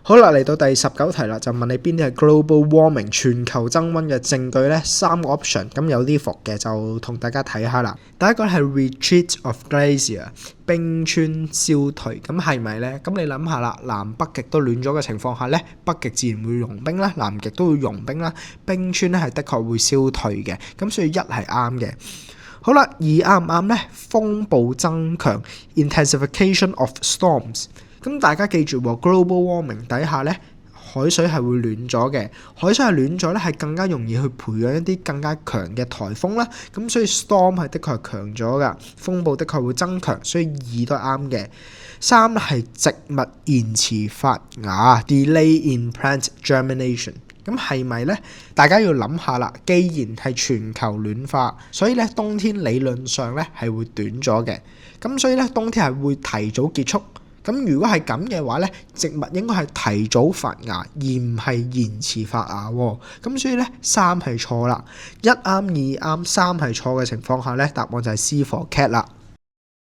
好啦，嚟到第19題啦，就問你邊啲係 global warming 全球增溫嘅證據呢？3個 option， 咁有啲伏嘅就同大家睇下啦。第一個係 retreat of glacier， 冰川消退，咁係咪呢？咁你諗下啦，南北極都暖咗嘅情況下呢，北極自然會融冰啦，南極都會融冰啦，冰川咧係的確會消退嘅，咁所以1係啱嘅。好啦，2啱唔啱呢？風暴增強 intensification of storms。咁大家記住喎 global warming 底下咧，海水係會暖咗嘅，海水係暖咗咧，係更加容易去培養一啲更加強嘅颱風啦。咁所以 storm 係的確係強咗噶，風暴的確會增強，所以2都係啱嘅。3係植物延遲發芽 delay in plant germination。咁係咪呢？大家要諗下啦。既然係全球暖化，所以咧冬天理論上咧係會短咗嘅。咁所以咧冬天係會提早結束。咁如果係咁嘅話咧，植物應該係提早發芽，而唔係延遲發芽喎。咁所以咧3係錯啦，1啱2啱3係錯嘅情況下咧，答案就係 C for cat 啦。